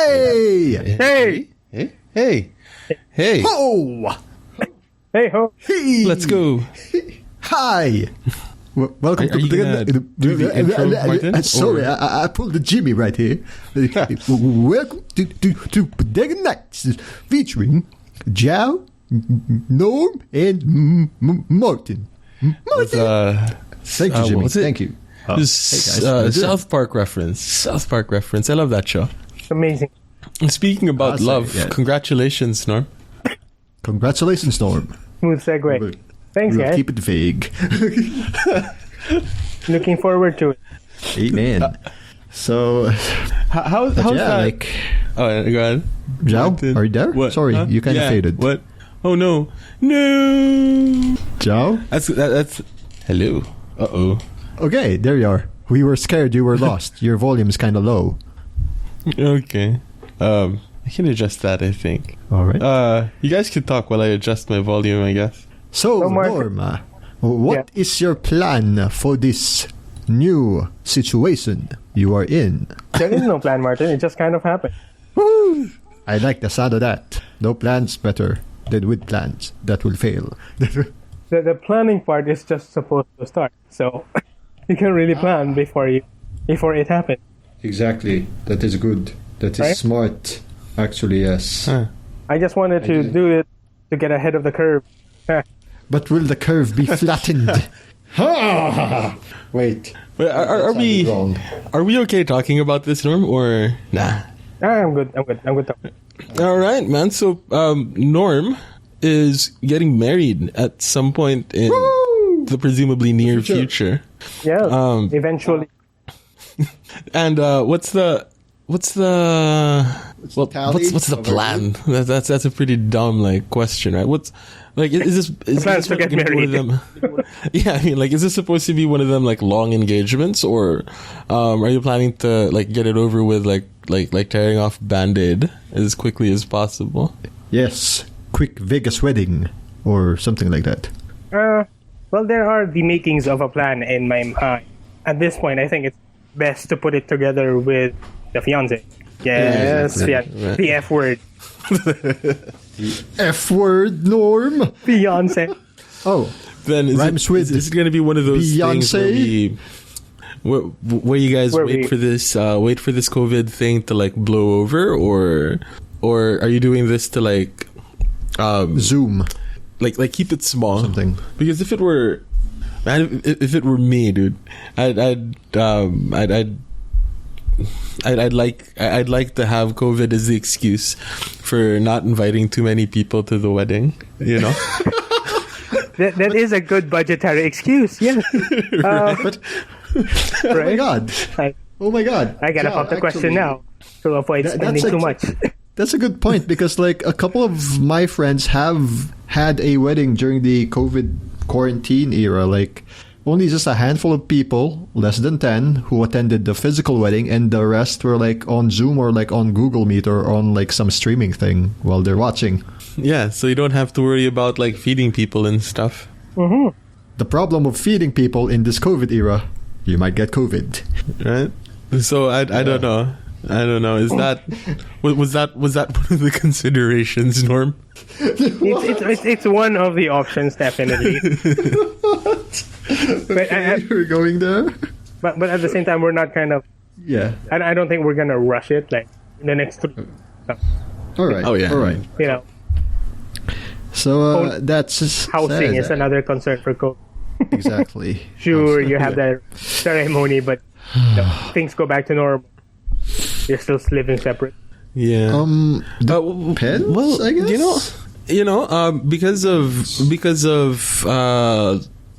Hey! Hey! Hey! Ho! Hey ho! Hey! Let's go. Hi! Welcome Are you gonna do the intro, Martin? Sorry, I pulled the Jimmy right here. Welcome to Bodega Nights, featuring Joao, Norm, and Martin. Thank you, Jimmy. Thank you. South Park reference. South Park reference. I love that show. It's amazing. Speaking about love, congratulations, Norm. Congratulations, Norm. Smooth segue. Thanks, We'll guys. keep it vague. Looking forward to it. Amen. So, How's yeah, that? like, Oh, go ahead. Joao, Martin. are you there? What? Sorry, Huh? you kind of faded. What? Oh no! Joao? That's. Hello. Uh-oh. Okay, there you are. We were scared you were lost. Your volume is kind of low. Okay. I can adjust that, I think. All right. You guys can talk while I adjust my volume, I guess. So, Martin. Norm, what is your plan for this new situation you are in? There is no plan, Martin. It just kind of happened. Woo! I like the sound of that. No plans better than with plans that will fail. The planning part is just supposed to start, so you can really plan before it happens. Exactly. That is good. That is Right? smart. Actually, yes. Huh. I just wanted to do it to get ahead of the curve. But will the curve be flattened? Wait. Wait, are we Wrong. okay talking about this, Norm, or nah? I'm good. All right, man. So, Norm is getting married at some point in the presumably near future. Yeah, eventually. And what's the plan? That's a pretty dumb question, right? Is this Plans to get gonna be one of married. them? Yeah, I mean, is this supposed to be one of them long engagements, or are you planning to get it over with like tearing off Band-Aid as quickly as possible? Yes. Quick Vegas wedding or something like that. Well, there are the makings of a plan in my mind. At this point, I think it's best to put it together with the fiance. Yes, exactly. Right. the F word. F word, Norm. Fiance. Oh, Then Rhymes with is it going to be one of those things where you guys wait for this COVID thing to blow over, or are you doing this to Zoom. Keep it small? Something. Because if it were me, dude, I'd like to have COVID as the excuse for not inviting too many people to the wedding. You know. That is a good budgetary excuse. Yeah. But, oh my God. Oh my God. I gotta pump the question now to avoid spending too much. That's a good point, because a couple of my friends have had a wedding during the COVID quarantine era. Only just a handful of people, less than 10, who attended the physical wedding, and the rest were on Zoom or on Google Meet or on some streaming thing while they're watching. Yeah, so you don't have to worry about feeding people and stuff. Mm-hmm. The problem of feeding people in this COVID era, you might get COVID. Right? So I don't know. I don't know. Is that was that one of the considerations, Norm? It's one of the options, definitely. But We're going there. But at the same time, we're not kind of. Yeah. I don't think we're gonna rush it in the next 3. All right. Oh, yeah. All right. So that's Housing is another concern for COVID. Exactly. Sure, you have the ceremony, but things go back to normal. You're still living separate. Yeah. Depends, well, I guess.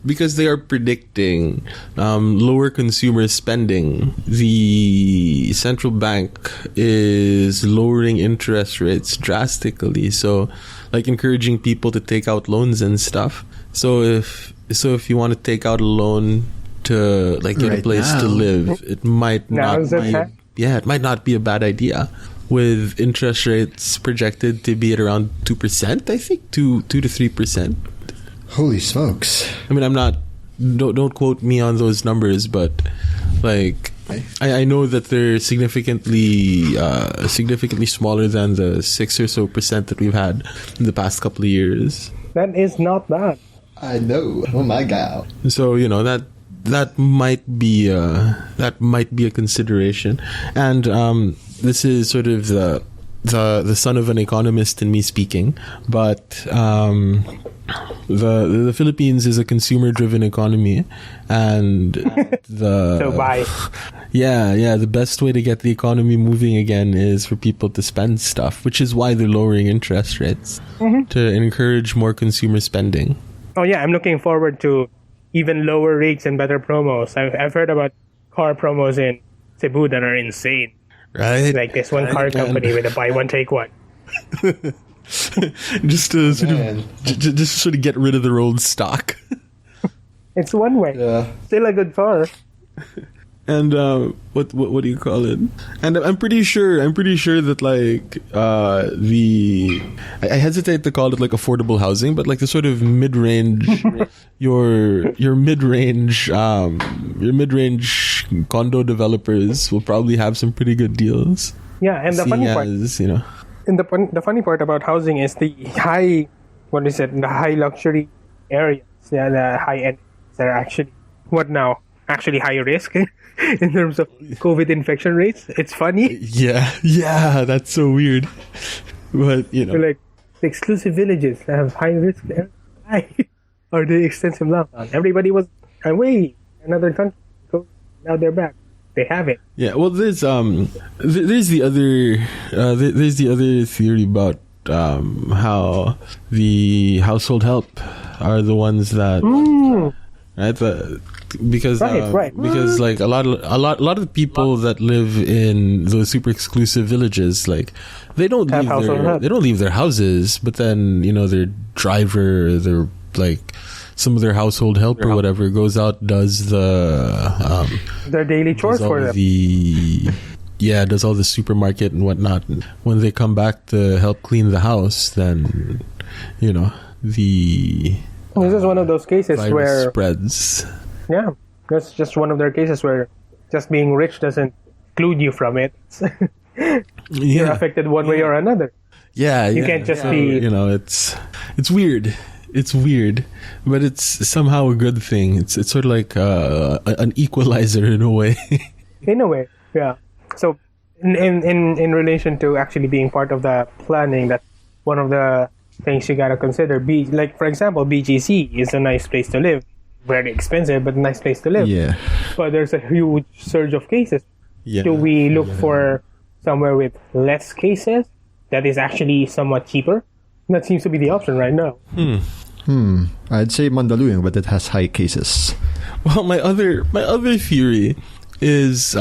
Because they are predicting lower consumer spending, the central bank is lowering interest rates drastically. So, encouraging people to take out loans and stuff. So if you want to take out a loan to get a place to live, it might not be a bad idea. With interest rates projected to be at around 2%, I think 2 to 3%. Holy smokes! I mean, don't quote me on those numbers, but I know that they're significantly smaller than the 6 or so % that we've had in the past couple of years. That is not bad. I know. Oh my god. So that might be a consideration, and this is sort of the son of an economist in me speaking, but the Philippines is a consumer-driven economy, and So buy. the best way to get the economy moving again is for people to spend stuff, which is why they're lowering interest rates to encourage more consumer spending. Oh yeah, I'm looking forward to even lower rates and better promos. I've heard about car promos in Cebu that are insane. Right? Like this one car company with a buy one take one. just to sort of get rid of their old stock. It's one way. Yeah. Still a good car. And what do you call it? And I'm pretty sure that like I hesitate to call it like affordable housing, but like the sort of mid-range your mid-range condo developers will probably have some pretty good deals. Yeah, and the funny part, and the funny part about housing is the high luxury areas, the high end that are actually high risk in terms of COVID infection rates. It's funny. Yeah, that's so weird. But like the exclusive villages that have high risk or the extensive lockdown. Everybody was away another country. Now they're back. They have it. Yeah. Well, there's the other theory about how the household help are the ones that right. Because like a lot of the people that live in those super exclusive villages, like they don't leave their houses, but then their driver, their like some of their household help or whatever goes out, does their daily chores for them. Does all the supermarket and whatnot. And when they come back to help clean the house, then the this is one of those cases where spreads. Yeah, that's just one of their cases where just being rich doesn't exclude you from it. You're affected one way or another. Yeah, you can't just be. It's weird. It's weird, but it's somehow a good thing. It's sort of like an equalizer in a way. In a way, yeah. So, in relation to actually being part of the planning, that's one of the things you gotta consider. Like for example, BGC is a nice place to live. Very expensive, but a nice place to live. Yeah. But there's a huge surge of cases. Yeah. Do we look for somewhere with less cases that is actually somewhat cheaper? That seems to be the option right now. I'd say Mandaluyong, but it has high cases. Well, my other theory is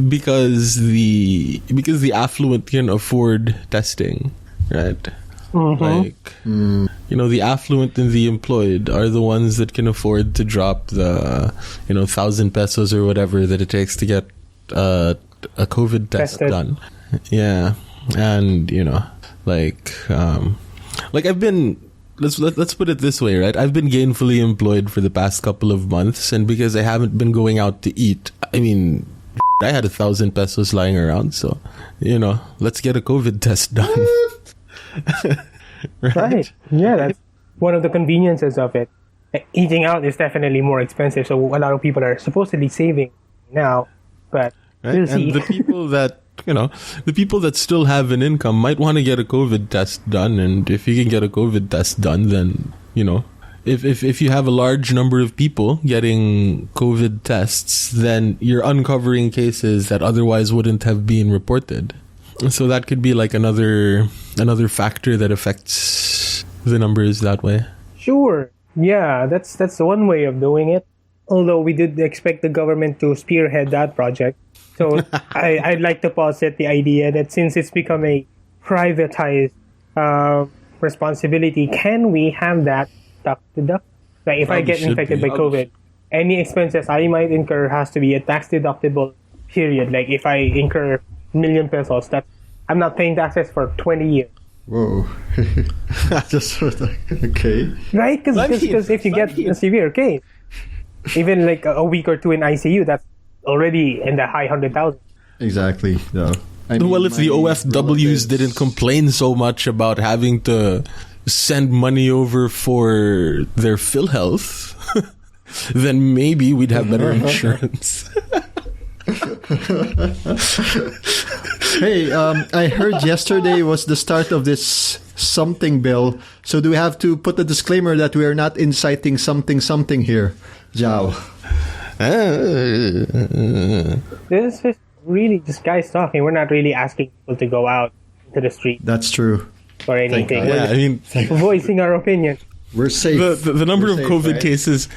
because the affluent can afford testing, right? Like, the affluent and the employed are the ones that can afford to drop the, 1,000 pesos or whatever that it takes to get a COVID test done. Yeah, and I've been. Let's put it this way, right? I've been gainfully employed for the past couple of months, and because I haven't been going out to eat, I mean, I had 1,000 pesos lying around, so let's get a COVID test done. Right. Yeah, that's one of the conveniences of it. Eating out is definitely more expensive, so a lot of people are supposedly saving now, but we'll see. And the people that still have an income might want to get a COVID test done, and if you can get a COVID test done, then if you have a large number of people getting COVID tests, then you're uncovering cases that otherwise wouldn't have been reported. So that could be like another factor that affects the numbers that way. Sure. Yeah, that's one way of doing it. Although we did expect the government to spearhead that project. So I'd like to posit the idea that since it's become a privatized responsibility, can we have that tax deduct? Like if I get infected by COVID, any expenses I might incur has to be a tax deductible period. Like if I incur million pesos, that I'm not paying taxes for 20 years. Whoa. Just sort of okay. Right? Because if you get a severe case, even like a week or two in ICU, that's already in the high 100,000. Exactly. No. Well, if the OFWs didn't complain so much about having to send money over for their PhilHealth, then maybe we'd have better insurance. Hey, I heard yesterday was the start of this something bill. So do we have to put a disclaimer that we are not inciting something here, Joao? This is really just guys talking. We're not really asking people to go out to the street That's true. or anything. Yeah, I mean, We're voicing our opinion. We're safe. the number We're of safe, COVID right? cases,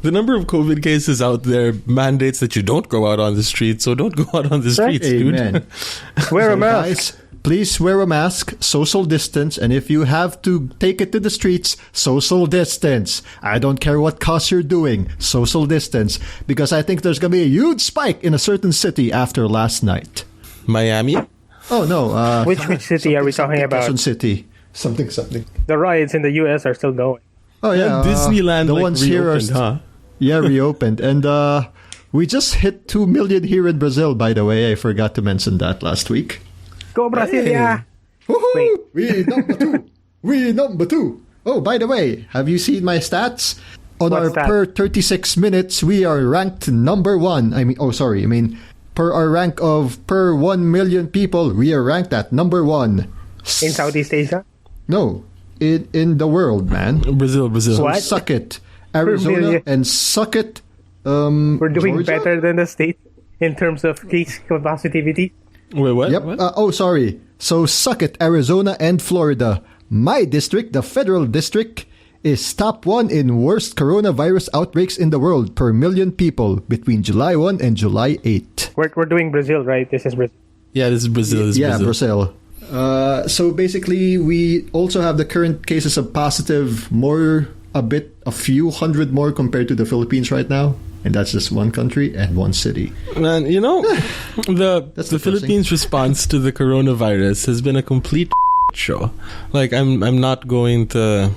the number of COVID cases out there mandates that you don't go out on the street. So don't go out on the streets, Amen. dude. Wear a So mask. guys, please wear a mask, social distance, and if you have to take it to the streets, social distance. I don't care what cause you're doing, social distance. Because I think there's going to be a huge spike in a certain city after last night. Miami. Oh, no. Which city are we talking about? Quezon City. Something. The riots in the U.S. are still going. Oh, yeah. Disneyland, the like, ones here are reopened, huh? Yeah, reopened. And we just hit 2 million here in Brazil, by the way. I forgot to mention that last week. Go Brasilia! Woohoo! Wait. We number 2. We number 2. Oh, by the way, have you seen my stats? On What's our that? per 36 minutes, we are ranked number 1. Per our rank of per 1 million people, we are ranked at number 1. In Southeast Asia? No, in the world, man. Brazil. So What? suck it, Arizona, million. and suck it. We're doing Georgia? better than the state in terms of case positivity. Wait, what? Yep. What? Sorry. So suck it, Arizona and Florida. My district, the federal district, is top 1 in worst coronavirus outbreaks in the world per million people between July 1 and July 8. We're doing Brazil, right? This is Brazil. Yeah, this is Brazil. This is Yeah, Brazil. Brazil. So basically, we also have the current cases of positive a few hundred more compared to the Philippines right now. And that's just one country and one city. Man, you know, the depressing. Philippines' response to the coronavirus has been a complete show. Like, I'm not going to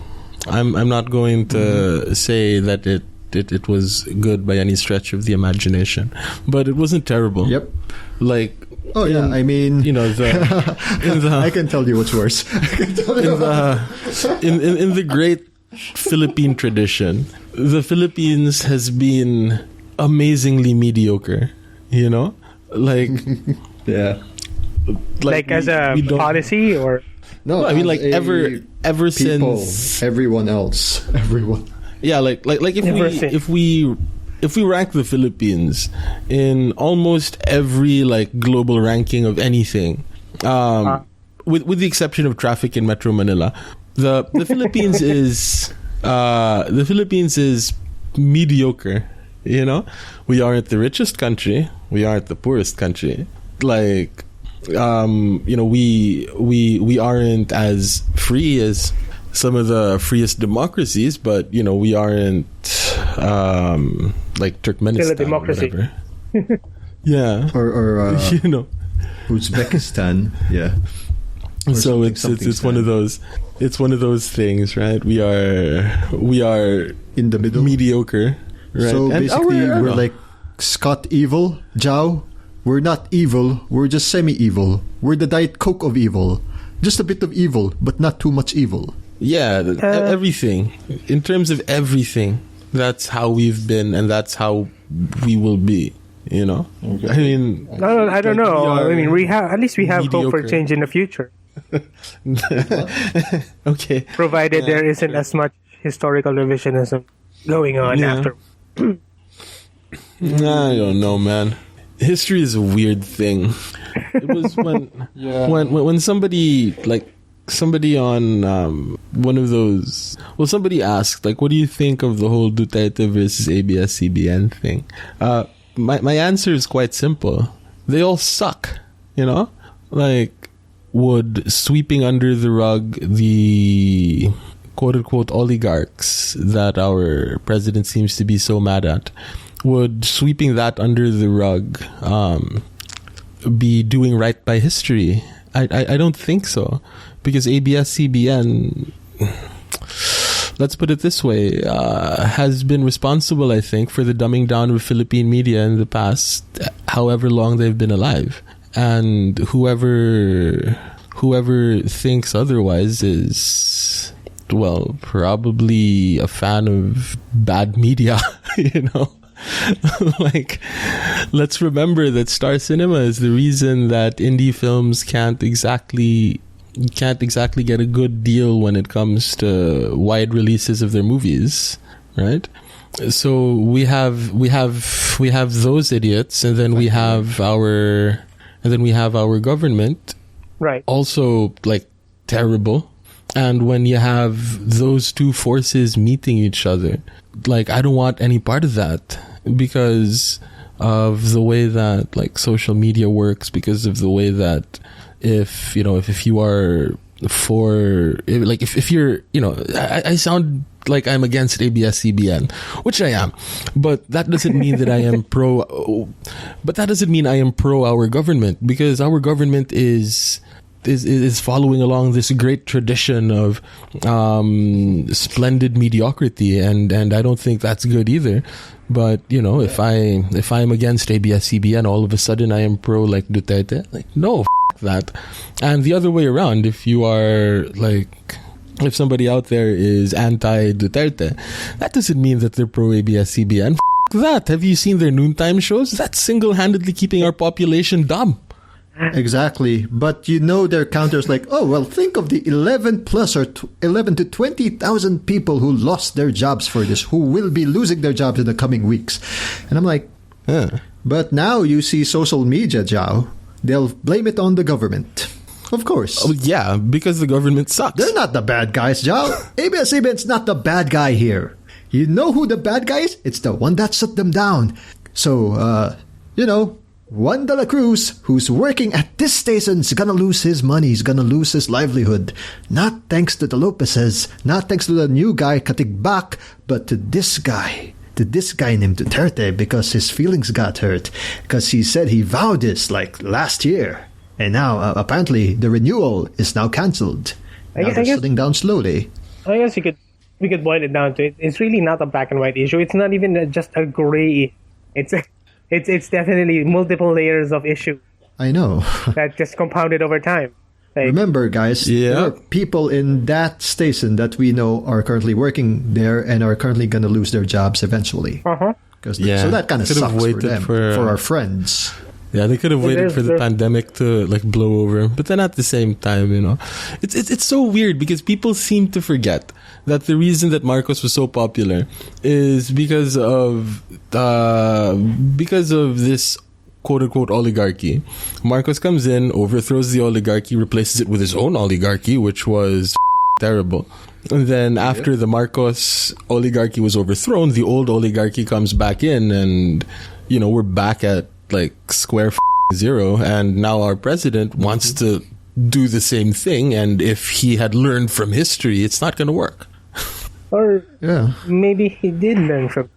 say that it was good by any stretch of the imagination, but it wasn't terrible. Yep. Like, Oh yeah, I mean, you know, I can tell you what's worse. in the great Philippine tradition, the Philippines has been amazingly mediocre. You know, like Yeah. Like as a we don't- policy or... No, I mean, like as a ever people, since everyone else, everyone. Yeah, like if we rank the Philippines in almost every like global ranking of anything, with the exception of traffic in Metro Manila, the Philippines is mediocre. You know, we aren't the richest country, we aren't the poorest country. Like, you know, we aren't as free as some of the freest democracies, but you know, we aren't like Turkmenistan Still a democracy. or whatever. Yeah, Or you know, Uzbekistan, yeah. Or so something it's one of those things, right? We are in the middle. mediocre, right? So And basically, our- we're like Scott evil, Joao. We're not evil. We're just semi-evil. We're the Diet Coke of evil. Just a bit of evil, but not too much evil. Yeah, everything. In terms of everything, that's how we've been, and that's how we will be. You know, I mean, No, I don't like, know. I mean, we have hope for mediocre. change in the future, okay. provided there isn't as much historical revisionism going on Yeah. after. I don't know, man. History is a weird thing. It was when somebody on one of those, well, somebody asked, like, what do you think of the whole Duterte versus ABS-CBN thing? My answer is quite simple. They all suck, you know? Like, would sweeping under the rug the quote-unquote oligarchs that our president seems to be so mad at, would sweeping that under the rug be doing right by history? I don't think so, because ABS-CBN, let's put it this way, has been responsible, I think, for the dumbing down of Philippine media in the past, however long they've been alive. And whoever thinks otherwise is, well, probably a fan of bad media, you know? Like, let's remember that Star Cinema is the reason that indie films can't exactly get a good deal when it comes to wide releases of their movies, right? So we have those idiots, and then we have our government, right? Also, like, terrible. And when you have those two forces meeting each other, like, I don't want any part of that, because of the way that, like, social media works, because of the way that if you are for, like, if you're, I sound like I'm against ABS-CBN, which I am, but that doesn't mean that I am pro. But that doesn't mean I am pro our government, because our government is following along this great tradition of splendid mediocrity, and I don't think that's good either. But if I'm against ABS-CBN, all of a sudden I am pro, like, Duterte. Like, no, that. And the other way around, if you are, like, if somebody out there is anti-Duterte, that doesn't mean that they're pro ABS-CBN. That. Have you seen their noontime shows? That's single-handedly keeping our population dumb. Exactly. But their counters like, oh, well, think of the 11 to 20,000 people who lost their jobs for this, who will be losing their jobs in the coming weeks. And I'm like, But now you see social media, Joao, they'll blame it on the government. Of course. Oh, yeah, because the government sucks. They're not the bad guys, Joao. ABS-CBN's not the bad guy here. You know who the bad guy is? It's the one that shut them down. So, Juan de la Cruz, who's working at this station, is gonna lose his money. He's gonna lose his livelihood. Not thanks to the Lopezes, not thanks to the new guy Katigbak, but to this guy. To this guy named Duterte, because his feelings got hurt. Because he said he vowed this, like, last year. And now, apparently, the renewal is now cancelled. Now they're shutting down slowly. I guess we could boil it down to it. It's really not a black and white issue. It's not even just a gray. It's definitely multiple layers of issue. I know. That just compounded over time. Like, remember, guys, there are people in that station that we know are currently working there and are currently going to lose their jobs eventually. So that kind of sucks for them, for our friends. Yeah, they could have waited for the pandemic to, like, blow over, but then at the same time, it's so weird, because people seem to forget that the reason that Marcos was so popular is because of this quote unquote oligarchy. Marcos comes in, overthrows the oligarchy, replaces it with his own oligarchy, which was terrible. And then after the Marcos oligarchy was overthrown, the old oligarchy comes back in, and we're back at, like, square zero, and now our president wants to do the same thing, and if he had learned from history, it's not going to work. Or maybe he did learn from.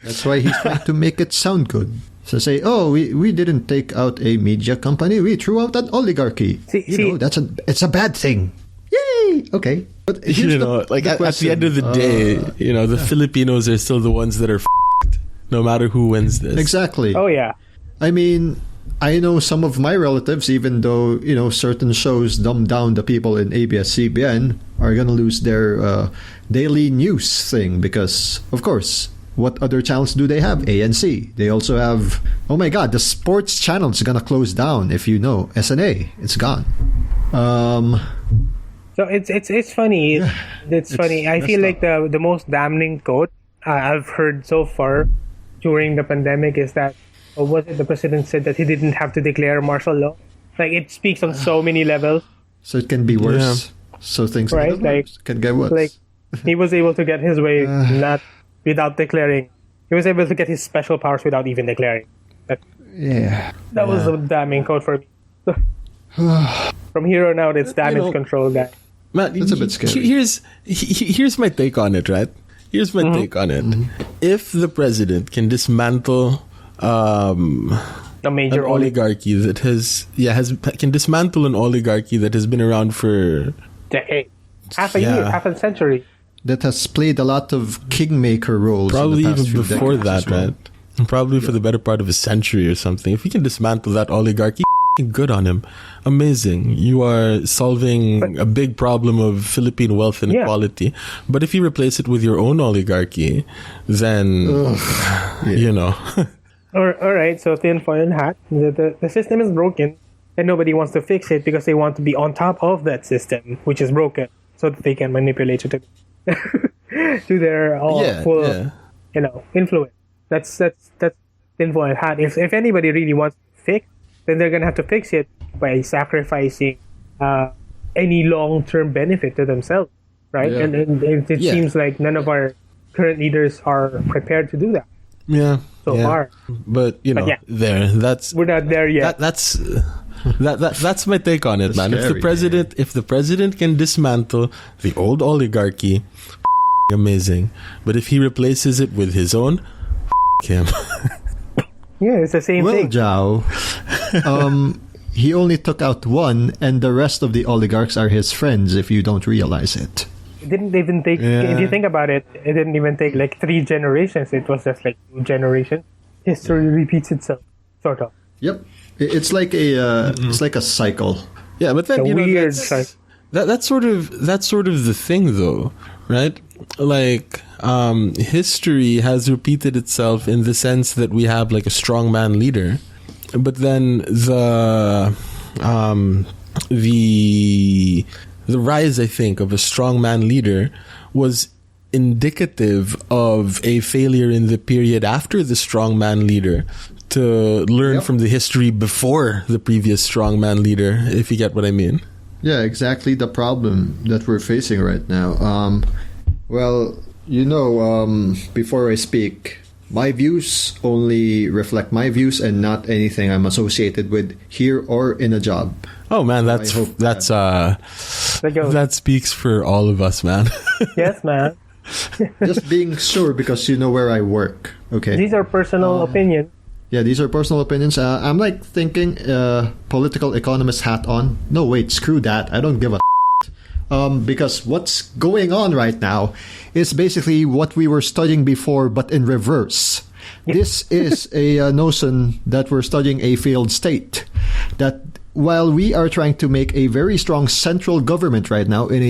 That's why he's trying to make it sound good. So say, oh, we didn't take out a media company, we threw out an oligarchy. It's a bad thing. Yay! Okay. But at the end of the day, the Filipinos are still the ones that are no matter who wins this. Exactly. Oh, yeah. I mean, I know some of my relatives, even though, certain shows dumb down the people in ABS-CBN, are going to lose their daily news thing because, of course, what other channels do they have? ANC. They also have, oh my God, the sports channel is going to close down, if you know. SNA, it's gone. So it's funny. It's funny. I feel like the most damning quote I've heard so far during the pandemic is that, or was it the president said that he didn't have to declare martial law? Like, it speaks on so many levels. So it can be worse. Yeah. So things can get worse. Like, he was able to get his way not without declaring. He was able to get his special powers without even declaring. That was a damning quote for me. From here on out, it's damage control, guy. Matt, that's a bit scary. Here's my take on it, right? Here's my take on it. If the president can dismantle a major oligarchy that can dismantle an oligarchy that has been around for decades, half a year, half a century. that has played a lot of kingmaker roles. Probably in the past even few before decades that, as well. man. Probably for the better part of a century or something. If we can dismantle that oligarchy, good on him. Amazing. You are solving a big problem of Philippine wealth inequality. But if you replace it with your own oligarchy, then, you know. All right, so tinfoil hat. The system is broken, and nobody wants to fix it because they want to be on top of that system, which is broken, so that they can manipulate it to their full, influence. That's tinfoil hat. If anybody really wants to fix, then they're gonna have to fix it by sacrificing any long-term benefit to themselves, right? Yeah. And it seems like none of our current leaders are prepared to do that. Yeah. So far. But we're not there yet. That's my take on it, man. Scary, if the president can dismantle the old oligarchy, amazing. But if he replaces it with his own, him. Yeah, it's the same thing. Well, Joao, he only took out one, and the rest of the oligarchs are his friends, if you don't realize it. It didn't even take, if you think about it, it didn't even take like 3 generations. It was just like 2 generations. History repeats itself, sort of. Yep. It's like a cycle. Yeah, but then, that's sort of the thing, though, right? Like, history has repeated itself in the sense that we have like a strongman leader, but then the rise, I think, of a strongman leader was indicative of a failure in the period after the strongman leader to learn from the history before the previous strongman leader, if you get what I mean. Yeah, exactly the problem that we're facing right now. Well, before I speak, my views only reflect my views and not anything I'm associated with here or in a job. Oh man, that speaks for all of us, man. Yes, man. Just being sure because you know where I work. Okay. These are personal opinions. Yeah, these are personal opinions. I'm like thinking political economist hat on. No, wait, screw that. I don't give a because what's going on right now is basically what we were studying before, but in reverse. This is a notion that we're studying a failed state. That while we are trying to make a very strong central government right now in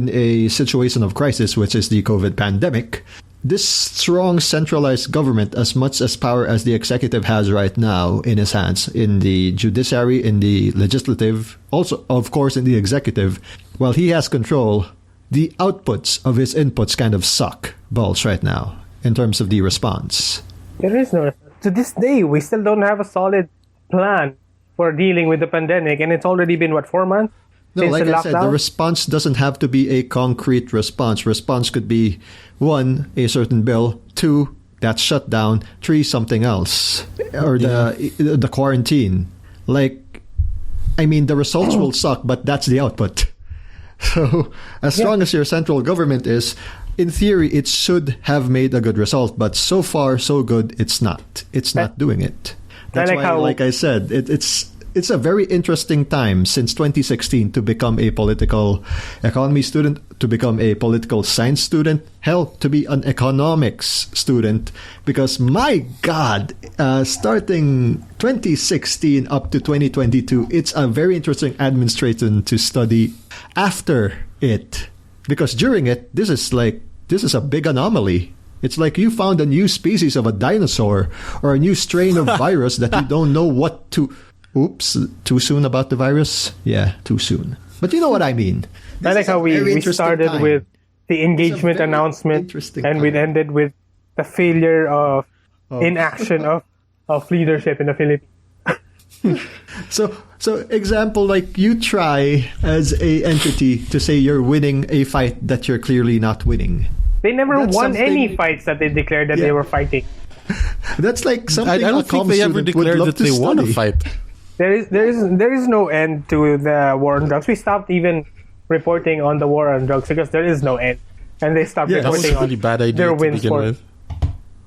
a situation of crisis, which is the COVID pandemic, this strong centralized government, as much as power as the executive has right now in his hands, in the judiciary, in the legislative, also, of course, in the executive, while he has control, the outputs of his inputs kind of suck balls right now in terms of the response. There is no. To this day, we still don't have a solid plan for dealing with the pandemic, and it's already been, 4 months? No, since like the I said, the response doesn't have to be a concrete response. Response could be 1, a certain bill, 2, that shutdown, 3, something else, or the quarantine. Like, I mean, the results will suck, but that's the output. So, as strong as your central government is, in theory, it should have made a good result, but so far, so good, it's not. It's not doing it. That's why, like I said, it's a very interesting time since 2016 to become a political economy student, to become a political science student, hell, to be an economics student. Because my God, starting 2016 up to 2022, it's a very interesting administration to study after it. Because during it, this is a big anomaly. It's like you found a new species of a dinosaur or a new strain of virus that you don't know what to... Oops, too soon about the virus? Yeah, too soon. But you know what I mean. I like how we started with the engagement announcement and we ended with the failure of inaction of leadership in the Philippines. So example, like you try as a entity to say you're winning a fight that you're clearly not winning. They never won any fights that they declared that they were fighting. That's like something I don't think they ever declared that they won a fight. There is no end to the war on drugs. We stopped even reporting on the war on drugs because there is no end, and they stopped reporting on bad idea their to wins begin for. with.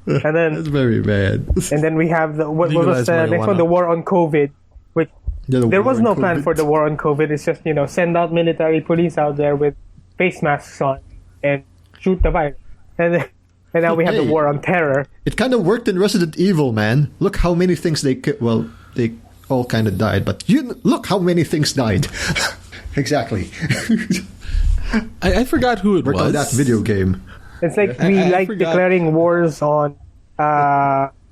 And then that's very bad. And then we have what was the next one? The war on COVID, which there was no plan for the war on COVID. It's just send out military police out there with face masks on and shoot the virus. And now we have the war on terror. It kind of worked in Resident Evil, man. Look how many things they all kind of died, but look how many things died. Exactly. I forgot who it was. On that video game. It's like we declaring wars on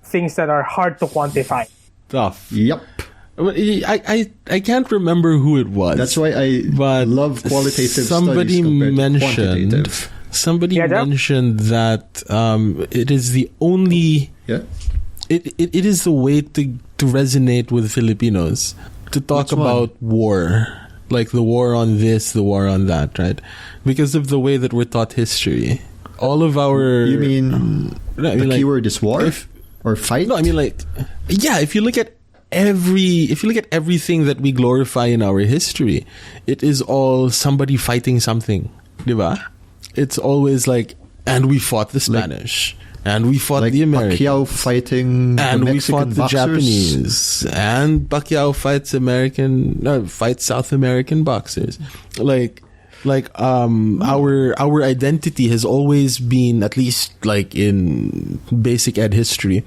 things that are hard to quantify. Stuff. Yep. I can't remember who it was. That's why I love qualitative studies compared to quantitative. Somebody mentioned that it is the only... Yeah. It is the way to resonate with Filipinos. To talk about war. Like the war on this, the war on that, right? Because of the way that we're taught history. All of our... You mean the keyword is war? Or fight? No, I mean like... Yeah, if you look at everything that we glorify in our history, it is all somebody fighting something. Diba? It's always like, and we fought the Spanish. And we fought the Americans. Pacquiao fighting and the we fought the boxers. Japanese. And Pacquiao fights South American boxers. Our identity has always been, at least like in basic ed history,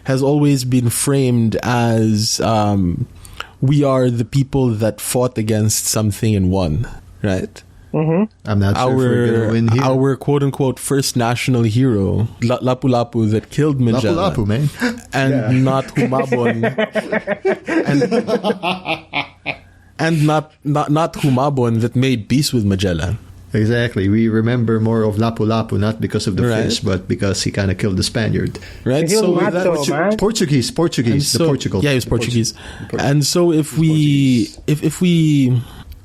has always been framed as we are the people that fought against something and won, right? Mm-hmm. I'm not sure if we're going to win here. Our quote-unquote first national hero, Lapu-Lapu, that killed Magellan. Lapu-Lapu, man. And not Humabon. and not Humabon that made peace with Magellan. Exactly. We remember more of Lapu-Lapu, not because of the fish, but because he kind of killed the Spaniard. Right? So man. Portuguese, Portugal. Yeah, he was Portuguese. And so if we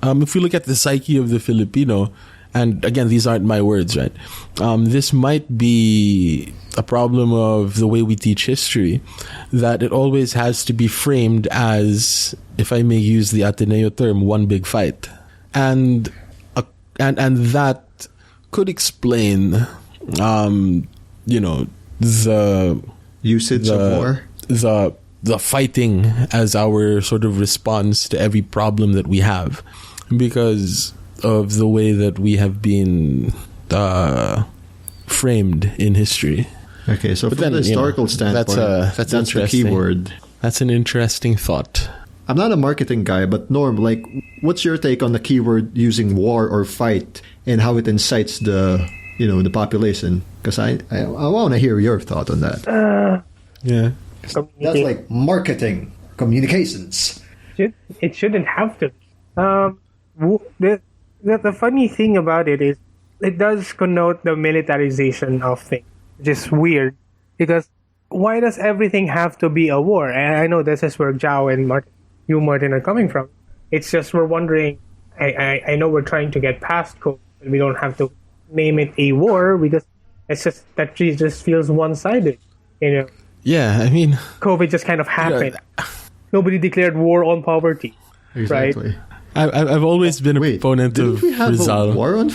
look at the psyche of the Filipino, and again, these aren't my words, right? This might be a problem of the way we teach history, that it always has to be framed as, if I may use the Ateneo term, one big fight. And that could explain, the usage of war. The fighting as our sort of response to every problem that we have, because of the way that we have been framed in history. Okay, so from the historical standpoint, that's the key word. That's an interesting thought. I'm not a marketing guy, but Norm, like, what's your take on the keyword using war or fight and how it incites the population? Because I want to hear your thought on that. Yeah. That's like marketing, communications. It shouldn't have to. The funny thing about it is it does connote the militarization of things, which is weird, because why does everything have to be a war? And I know this is where Joao and Martin are coming from. It's just we're wondering, I know we're trying to get past COVID, but we don't have to name it a war because it's just that it just feels one-sided, Yeah, I mean, COVID just kind of happened. Nobody declared war on poverty, exactly. Right? I've always been a proponent of we have Rizal. A war on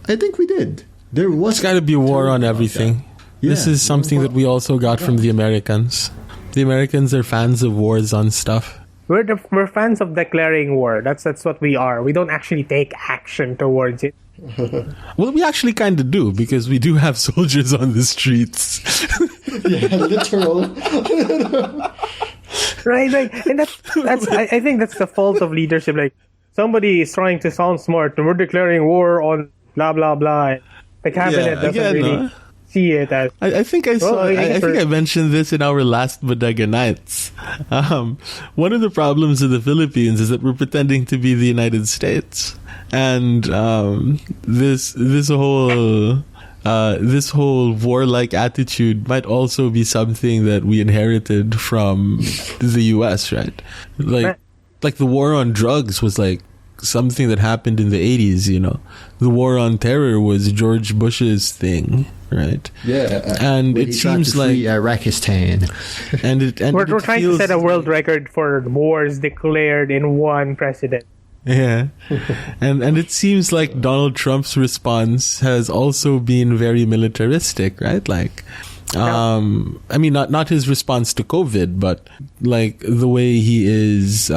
I think we did. There was. It's got to be a war on everything. Yeah, this is something that we also got from the Americans. The Americans are fans of wars on stuff. We're fans of declaring war. That's what we are. We don't actually take action towards it. Well, we actually kind of do, because we do have soldiers on the streets. Yeah, literal. Right, like, and that's I think that's the fault of leadership. Like, somebody is trying to sound smart, and we're declaring war on blah blah blah. And the cabinet doesn't really see it as. I think I mentioned this in our last Bodega Nights. One of the problems of the Philippines is that we're pretending to be the United States, and this whole warlike attitude might also be something that we inherited from the U.S., right? Like the war on drugs was like something that happened in the 80s, The war on terror was George Bush's thing, right? Yeah. And it seems like Iraqistan. We're trying to set a world record for wars declared in one president. Yeah. and it seems like Donald Trump's response has also been very militaristic, right? Like, I mean, not his response to COVID, but like the way he is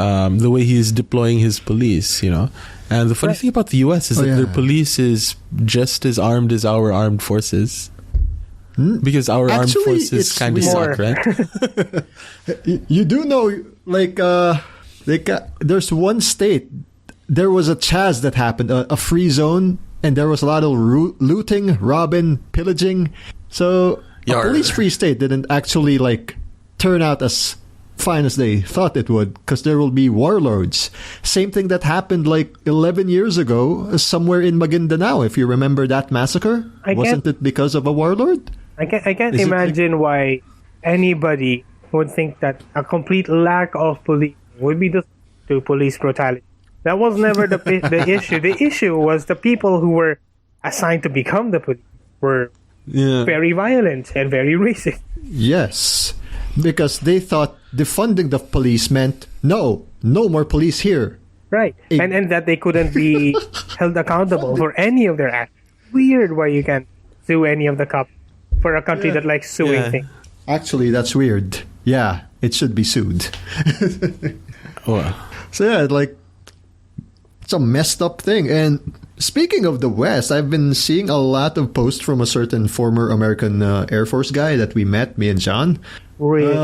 deploying his police, you know. And the funny thing about the U.S. is that their police is just as armed as our armed forces. Because our armed forces kind of suck, right? You do know, there's one state, there was a Chaz that happened, a free zone, and there was a lot of looting, robbing, pillaging. So a police-free state didn't actually turn out as fine as they thought it would, because there will be warlords. Same thing that happened 11 years ago somewhere in Maguindanao, if you remember that massacre. Wasn't it because of a warlord? I can't imagine why anybody would think that a complete lack of police would be to police brutality. That was never the issue. The issue was the people who were assigned to become the police were very violent and very racist. Yes, because they thought defunding the police meant no more police here. Right, and that they couldn't be held accountable for any of their acts. Weird why you can't sue any of the cops for a country that likes suing things. Actually, that's weird. Yeah, it should be sued. So yeah, it's a messed up thing. And speaking of the West, I've been seeing a lot of posts from a certain former American Air Force guy that we met, me and John. Really?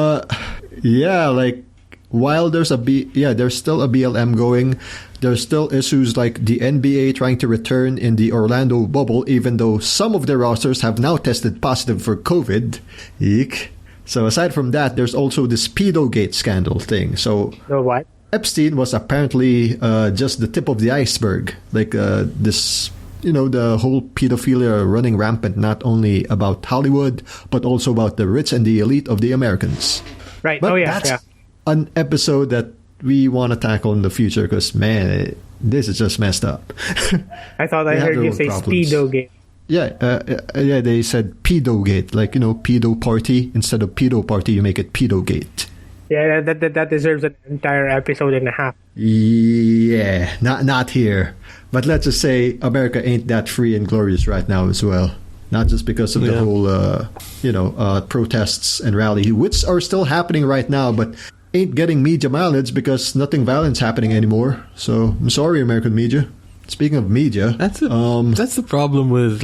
While there's still a BLM going, there's still issues like the NBA trying to return in the Orlando bubble, even though some of their rosters have now tested positive for COVID. Eek. So aside from that, there's also this Pedogate scandal thing. So what? Epstein was apparently just the tip of the iceberg. This, the whole pedophilia running rampant, not only about Hollywood, but also about the rich and the elite of the Americans. Right. But that's an episode that we want to tackle in the future because, man, this is just messed up. I thought I heard you say Speedogate. Yeah, they said Pedogate, pedo party. Instead of pedo party, you make it Pedogate. Yeah, that deserves an entire episode and a half. Yeah, not here. But let's just say America ain't that free and glorious right now as well. Not just because of the whole, protests and rally, which are still happening right now, but ain't getting media mileage because nothing violent's happening anymore. So I'm sorry, American media. Speaking of media, that's the problem with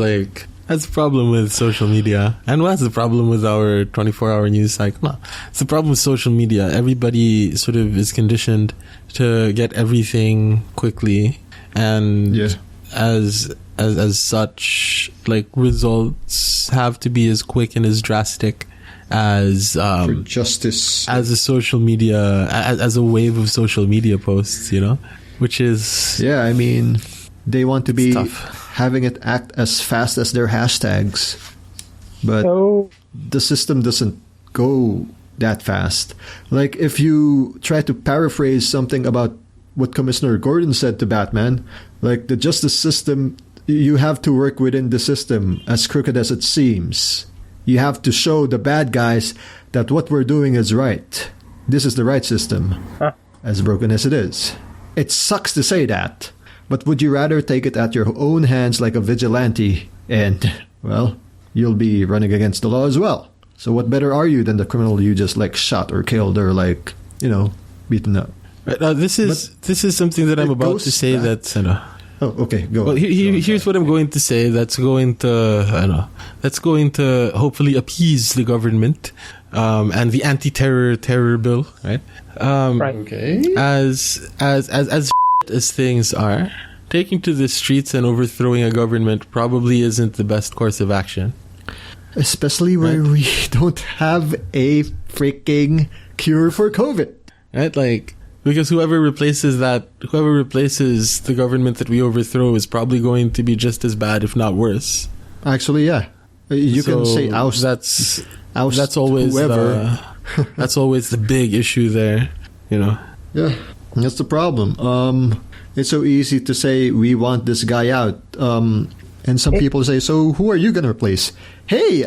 social media, and what's the problem with our 24-hour news cycle? No, it's the problem with social media. Everybody sort of is conditioned to get everything quickly, and as such, results have to be as quick and as drastic as for justice, as a social media, as a wave of social media posts, which is they want to be tough. Having it act as fast as their hashtags, but the system doesn't go that fast. If you try to paraphrase something about what Commissioner Gordon said to Batman, the justice system, you have to work within the system, as crooked as it seems. You have to show the bad guys that what we're doing is right. This is the right system, as broken as it is. It sucks to say that, but would you rather take it at your own hands like a vigilante and, you'll be running against the law as well. So what better are you than the criminal you just shot or killed or beaten up? Right, this is something that I'm about to say that's Oh, okay. Go. Well, here's what I'm going to say. That's going to hopefully appease the government, and the anti-terror bill, right? Right. Okay. As as things are, taking to the streets and overthrowing a government probably isn't the best course of action. Especially where we don't have a freaking cure for COVID. Right? Because whoever replaces the government that we overthrow is probably going to be just as bad, if not worse. Actually, yeah. You can say oust. That's always whoever. That's always the big issue there, Yeah, that's the problem. It's so easy to say we want this guy out. And some people say, so who are you going to replace? Hey,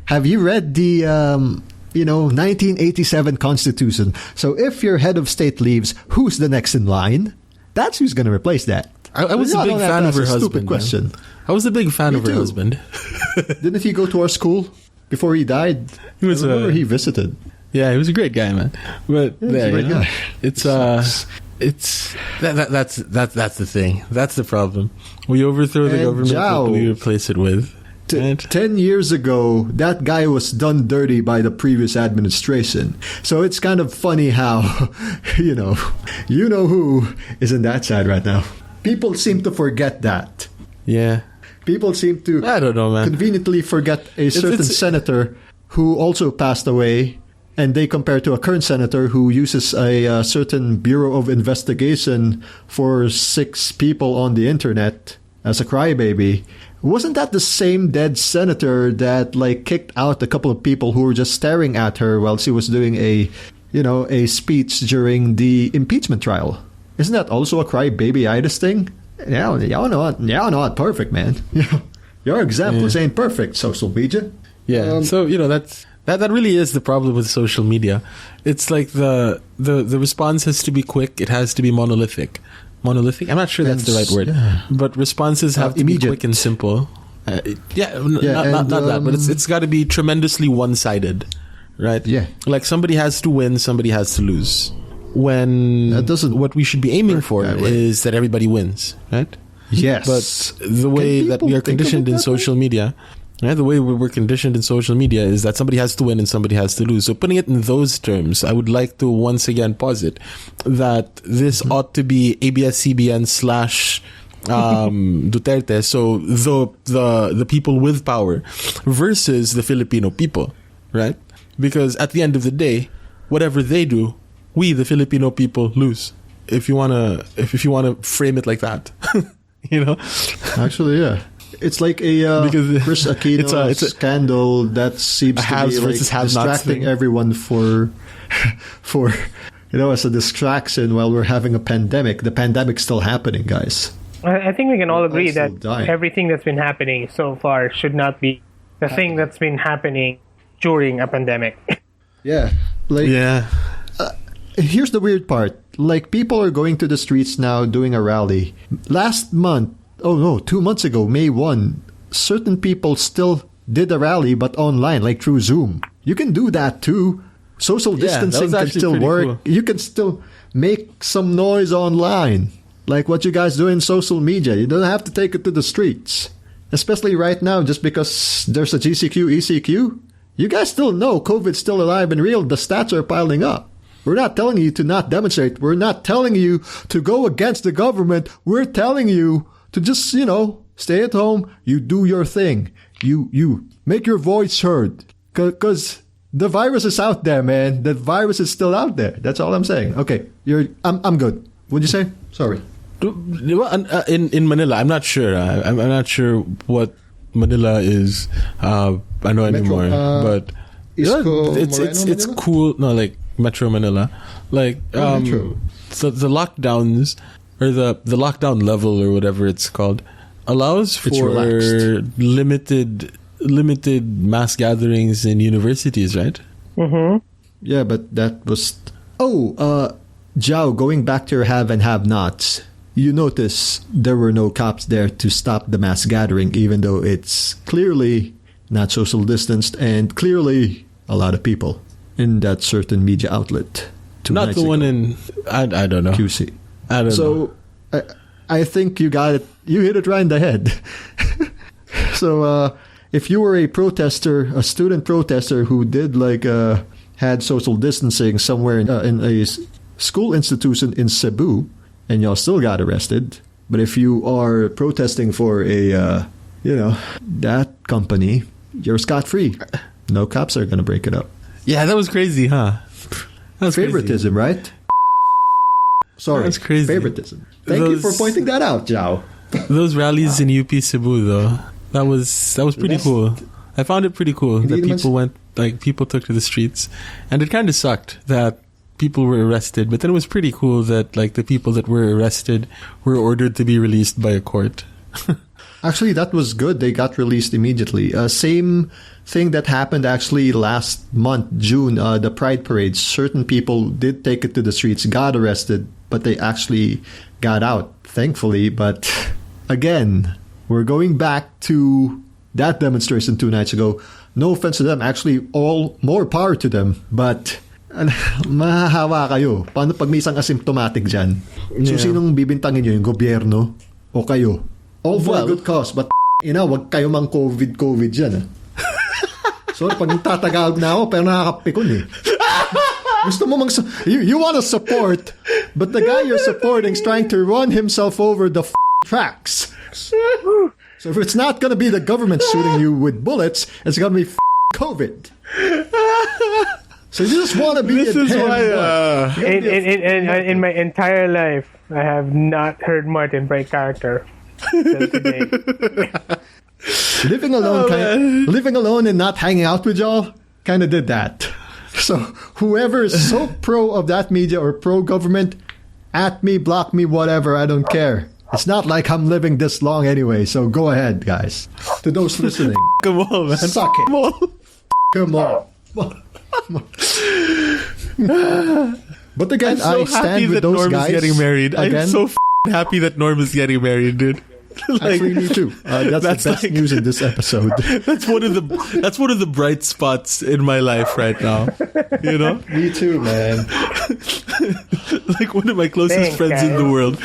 have you read the 1987 Constitution? So if your head of state leaves, who's the next in line? That's who's going to replace that. I was a big fan of her husband. Stupid question. I was a big fan of her husband. Didn't he go to our school? before he died. He was I remember he visited. Yeah, he was a great guy, man. But Yeah, he's a great guy. It's that's the thing. That's the problem. We overthrow the government. Joao, what do we replace it with? 10 years ago, that guy was done dirty by the previous administration. So it's kind of funny how, you know who is in that side right now. People seem to forget that. Yeah. People seem to, I don't know, man, conveniently forget a certain senator who also passed away, and they compare to a current senator who uses a certain Bureau of Investigation for 6 people on the internet as a crybaby. Wasn't that the same dead senator that kicked out a couple of people who were just staring at her while she was doing a speech during the impeachment trial? Isn't that also a crybaby-itis thing? Yeah, y'all know it perfect, man. Your example ain't perfect, social media. Yeah. So that really is the problem with social media. It's like the response has to be quick. It has to be monolithic. Monolithic? I'm not sure that's the right word. Yeah. But responses have to immediate. be quick and simple. Not that, but it's got to be tremendously one-sided, right? Yeah. Like somebody has to win, somebody has to lose. When what we should be aiming for is that everybody wins, right? Yes. But the way that we are conditioned in social media, right? The way we're conditioned in social media is that somebody has to win and somebody has to lose. So putting it in those terms, I would like to once again posit that this ought to be ABS-CBN / Duterte. So the people with power versus the Filipino people, right? Because at the end of the day, whatever they do, we, the Filipino people, lose. If you wanna frame it like that, Actually, yeah. It's like a Chris Aquino it's a scandal that seems to be distracting everyone for as a distraction while we're having a pandemic. The pandemic's still happening, guys. I think we can all agree that everything that's been happening so far should not be the thing that's been happening during a pandemic. Yeah. Here's the weird part. People are going to the streets now doing a rally. Last month, 2 months ago, May 1, certain people still did a rally, but online, through Zoom. You can do that too. Social distancing can still work. Cool. You can still make some noise online, like what you guys do in social media. You don't have to take it to the streets. Especially right now, just because there's a GCQ, ECQ. You guys still know COVID's still alive and real. The stats are piling up. We're not telling you to not demonstrate. We're not telling you to go against the government. We're telling you to just, stay at home. You do your thing. You make your voice heard. Because the virus is out there, man. The virus is still out there. That's all I'm saying. Okay, I'm good. What'd you say? Sorry. In Manila, I'm not sure. I'm not sure what Manila is. I know anymore, but it's cool. No, Metro Manila, so the lockdowns or the lockdown level or whatever it's called allows for limited mass gatherings in universities, right? Mm-hmm. Yeah, but that was Joao, going back to your have and have-nots, you notice there were no cops there to stop the mass gathering, even though it's clearly not social distanced and clearly a lot of people in that certain media outlet. Not the one in, I don't know. QC. I don't know. So, I think you got it. You hit it right in the head. So, if you were a student protester who did had social distancing somewhere in a school institution in Cebu, and y'all still got arrested. But if you are protesting for that company, you're scot-free. No cops are going to break it up. Yeah, that was crazy, huh? That's favoritism, crazy. Right? Sorry, that's crazy. Favoritism. Thank you for pointing that out, Joao. Those rallies in UP Cebu, though, that was pretty cool. I found it pretty cool that people took to the streets, and it kind of sucked that people were arrested. But then it was pretty cool that the people that were arrested were ordered to be released by a court. Actually, that was good. They got released immediately. Same thing that happened actually last month, June, the Pride Parade. Certain people did take it to the streets, got arrested, but they actually got out, thankfully. But again, we're going back to that demonstration 2 nights ago. No offense to them. Actually, all more power to them. But, mahahawa kayo. Paano pag may isang asymptomatic dyan? So, sinong bibintangin nyo? Yung gobyerno? O kayo? All for a good cause. But, wag kayo mang COVID dyan. Sorry, pag tatagalog na ako, pero nakakapikon eh. Gusto mo you want to support, but the guy you're supporting is trying to run himself over the tracks. So if it's not going to be the government shooting you with bullets, it's going to be COVID. So you just want to be this is why, in my entire life, I have not heard Martin break character till today. Living alone and not hanging out with y'all kind of did that. So whoever is so pro of that media or pro government, at me, block me, whatever, I don't care. It's not like I'm living this long anyway, so go ahead, guys. To those listening, come on, man. Suck it. Come on. But again, I'm so I stand with those Norm guys. Is getting married. Again. I'm so happy that Norm is getting married, dude. Actually, me too. That's the best news in this episode. That's one of the bright spots in my life right now. You know? Me too, man. Like one of my closest friends in the world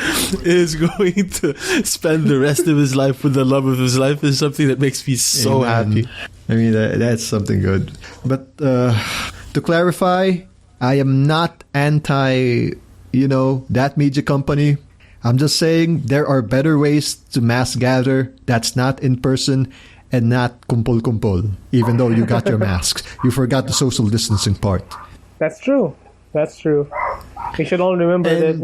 is going to spend the rest of his life with the love of his life is something that makes me so happy. I mean, that's something good. But to clarify, I am not anti, that media company. I'm just saying there are better ways to mass gather that's not in person and not kumpul. Even though you got your masks, you forgot the social distancing part. That's true. We should all remember that,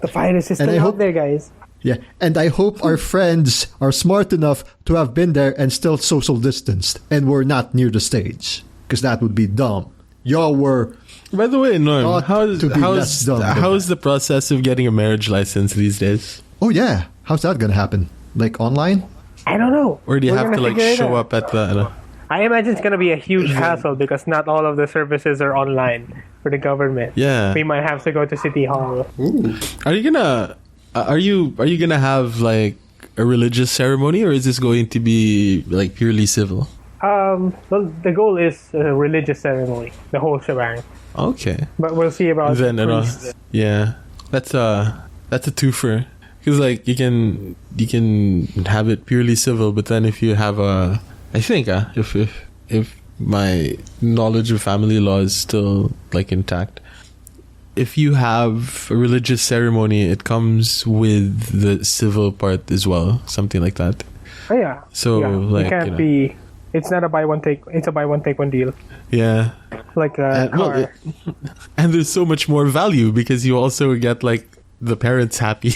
the virus is still out there, guys. Yeah, and I hope our friends are smart enough to have been there and still social distanced and were not near the stage. Because that would be dumb. Y'all were... By the way, Norm, how's the process of getting a marriage license these days? Oh, yeah. How's that going to happen? Like online? I don't know. Or do you have to show up at the... I imagine it's going to be a huge hassle because not all of the services are online for the government. Yeah. We might have to go to City Hall. Ooh. Are you gonna have like a religious ceremony, or is this going to be like purely civil? Well, the goal is a religious ceremony, the whole shebang. Okay. But we'll see about then. Yeah, that's a twofer. Because like you can have it purely civil, but then if you have I think if my knowledge of family law is still like intact, if you have a religious ceremony, it comes with the civil part as well, something like that. Oh yeah. So like it can't be. It's not a buy one take. It's a buy one take one deal. Yeah. Like a car. And there's so much more value because you also get like the parents happy.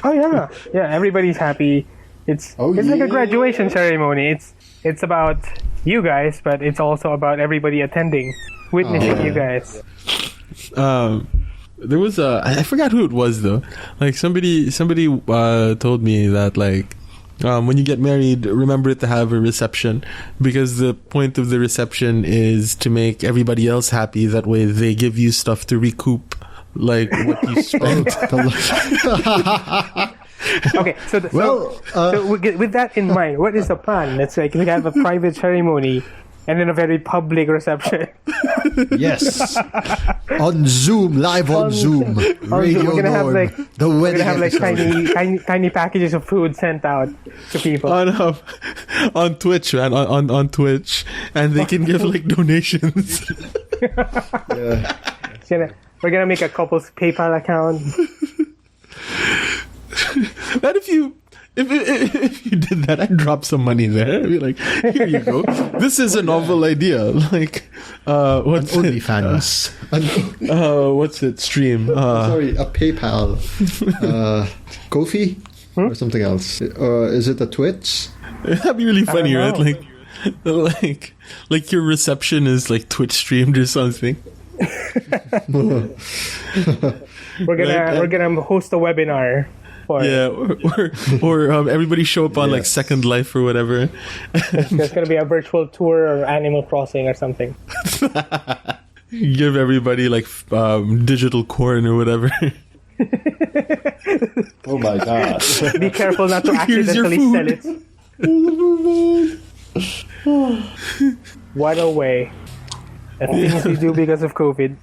Oh yeah, yeah. Everybody's happy. It's like a graduation ceremony. It's about you guys, but it's also about everybody attending, witnessing you guys. There was I forgot who it was though. Like somebody told me that like when you get married, remember to have a reception because the point of the reception is to make everybody else happy. That way they give you stuff to recoup like what you spent. Okay, so with that in mind, what is the plan? Let's like we have a private ceremony and then a very public reception. Yes, on Zoom, live on Zoom. Radio we're gonna have like the wedding. We're gonna have like tiny packages of food sent out to people on Twitch, man, on Twitch, and they can give like donations. Yeah. We're gonna make a couple's PayPal account. And if you did that, I'd drop some money there. I'd be like, here you go. This is a novel idea. Like, what's OnlyFans? What's it? Stream. Sorry, a PayPal. Ko-fi? Or something else? Is it a Twitch? That'd be really funny, right? Like your reception is like Twitch streamed or something. We're gonna host a webinar. Or everybody show up on like Second Life or whatever. There's gonna be a virtual tour of Animal Crossing or something. Give everybody like digital corn or whatever. Oh my god! Be careful not to accidentally sell it. What a way. The things we do because of COVID.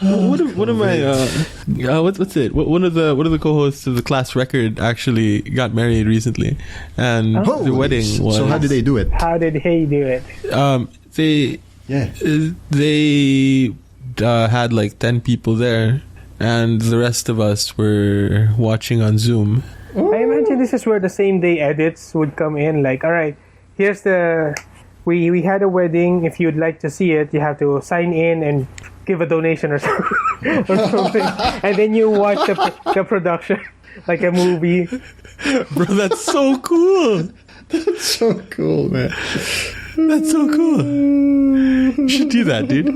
One of my what's it? One of the co-hosts of the Class Record actually got married recently, and the wedding was. So how did they do it? How did he do it? They had like 10 people there, and the rest of us were watching on Zoom. I imagine this is where the same day edits would come in. Like, all right, here's we had a wedding. If you'd like to see it, you have to sign in and give a donation or something. And then you watch the production like a movie. Bro, that's so cool. That's so cool, man. That's so cool. You should do that, dude.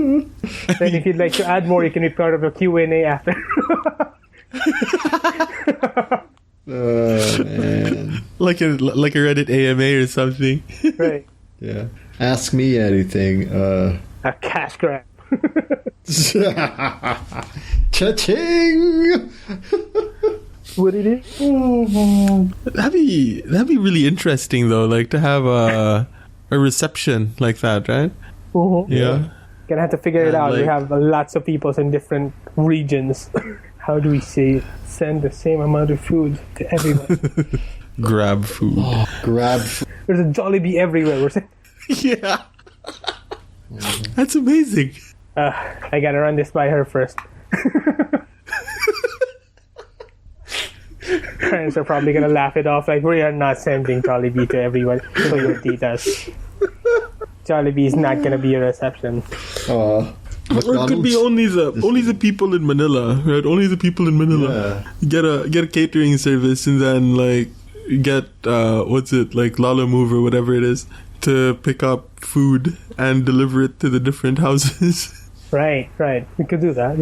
Then if you'd like to add more, you can be part of a Q&A after. Man. Like a Reddit AMA or something. Right. Yeah. Ask me anything. A cash grab. Cha-ching! What it is? That'd be really interesting though, like to have a reception like that, right? Mm-hmm. Yeah. Gonna have to figure it out. Like, we have lots of people in different regions. How do we say send the same amount of food to everyone? grab food. Grab food. There's a Jollibee everywhere. We're saying, Yeah. That's amazing. I gotta run this by her first. Parents are probably gonna laugh it off like we are not sending Jollibee to everyone. So your titas. Jollibee is not gonna be a reception. Or it could be only the people in Manila, right? Only the people in Manila. Yeah. Get a catering service and then like get like Lala Move or whatever it is to pick up food and deliver it to the different houses. Right. We could do that.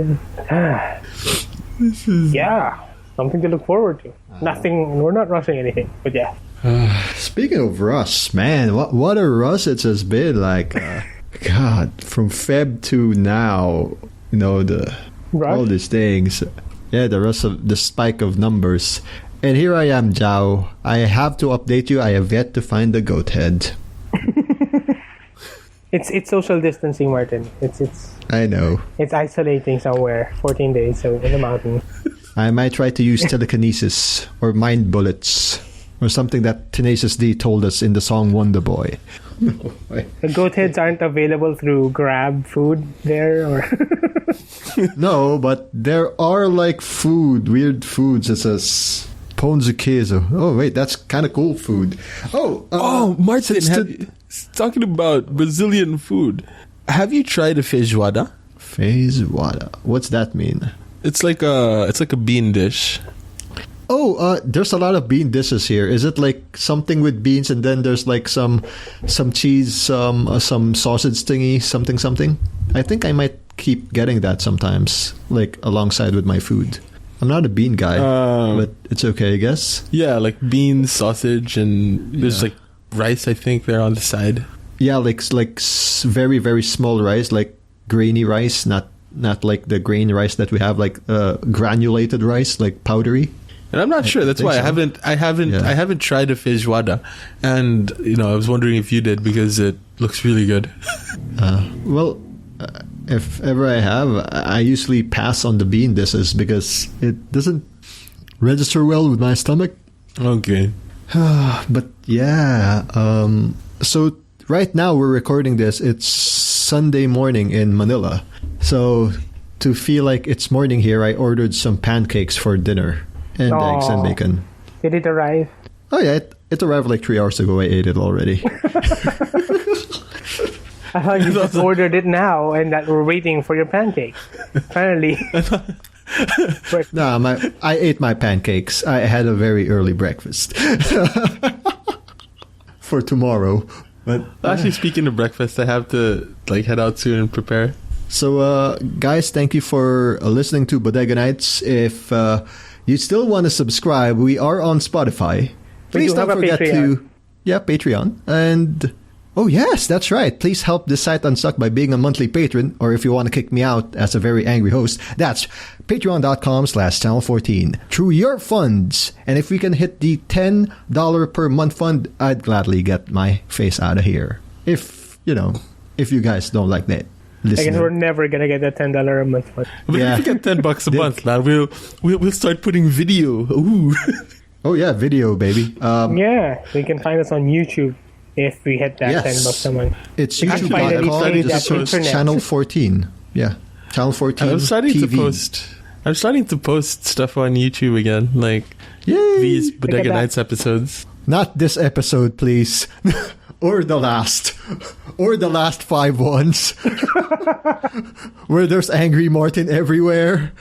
Yeah. Something to look forward to. Nothing. We're not rushing anything, but yeah. Speaking of rush, man, what a rush it has been. Like, God, from Feb to now, all these things. Yeah, the rush of the spike of numbers. And here I am, Joao. I have to update you. I have yet to find the goat head. It's social distancing, Martin. It's. I know. It's isolating somewhere. 14 days, so in the mountain. I might try to use telekinesis or mind bullets or something that Tenacious D told us in the song Wonder Boy. The goat heads aren't available through Grab food there, or No, but there are like weird foods such as ponzu queso. Oh wait, that's kind of cool food. Martin, talking about Brazilian food, have you tried a feijoada? Feijoada. What's that mean? It's like a bean dish. Oh, there's a lot of bean dishes here. Is it like something with beans and then there's like some cheese, some sausage thingy, something? I think I might keep getting that sometimes, like alongside with my food. I'm not a bean guy, but it's okay, I guess. Yeah, like beans, sausage, and there's like rice, I think, there on the side. Yeah, like very, very small rice, like grainy rice, not like the grain rice that we have, like granulated rice, like powdery. And I'm not sure. That's why I haven't tried a feijoada, and I was wondering if you did because it looks really good. If ever I have, I usually pass on the bean dishes because it doesn't register well with my stomach. Okay. But yeah, so right now we're recording this. It's Sunday morning in Manila. So to feel like it's morning here, I ordered some pancakes for dinner and eggs and bacon. Did it arrive? Oh yeah, it arrived like 3 hours ago. I ate it already. I thought you just ordered it now and that we're waiting for your pancakes. Apparently. No, I ate my pancakes. I had a very early breakfast for tomorrow. But actually, speaking of breakfast, I have to head out soon and prepare. So, guys, thank you for listening to Bodega Nights. If you still want to subscribe, we are on Spotify. Please don't forget to Patreon, and Oh, yes, that's right. Please help this site unstuck by being a monthly patron, or if you want to kick me out as a very angry host, that's patreon.com/channel14. Through your funds. And if we can hit the $10 per month fund, I'd gladly get my face out of here. If you guys don't like that. Listening. I guess we're never gonna get that $10 a month fund. But if we get $10 a month, now we'll start putting video. Ooh. Oh yeah, video, baby. Yeah, you can find us on YouTube. If we hit that $10 a month, it's YouTube.com. Just search Channel 14. Yeah, Channel 14. I'm starting TV. I'm starting to post stuff on YouTube again, like these Bodega Nights episodes. Not this episode, please, or the last 5 ones, where there's Angry Martin everywhere.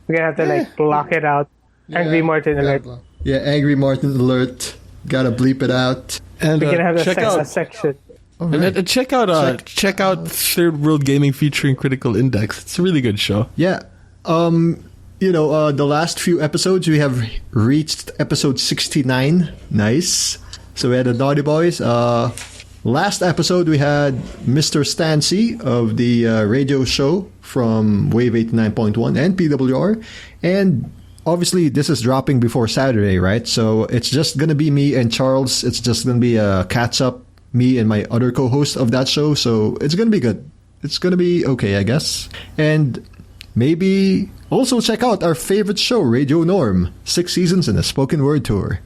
We're gonna have to block it out. Angry Martin alert. Yeah, Angry Martin alert. Gotta bleep it out. And we're gonna have a section. Right. And check out Third World Gaming featuring Critical Index. It's a really good show. Yeah. The last few episodes we have reached episode 69. Nice. So we had the Naughty Boys. Last episode we had Mr. Stancy of the radio show from Wave 89.1 and PWR, and obviously, this is dropping before Saturday, right? So it's just going to be me and Charles. It's just going to be a catch-up, me and my other co-host of that show. So it's going to be good. It's going to be okay, I guess. And maybe also check out our favorite show, Radio Norm. 6 seasons and a spoken word tour.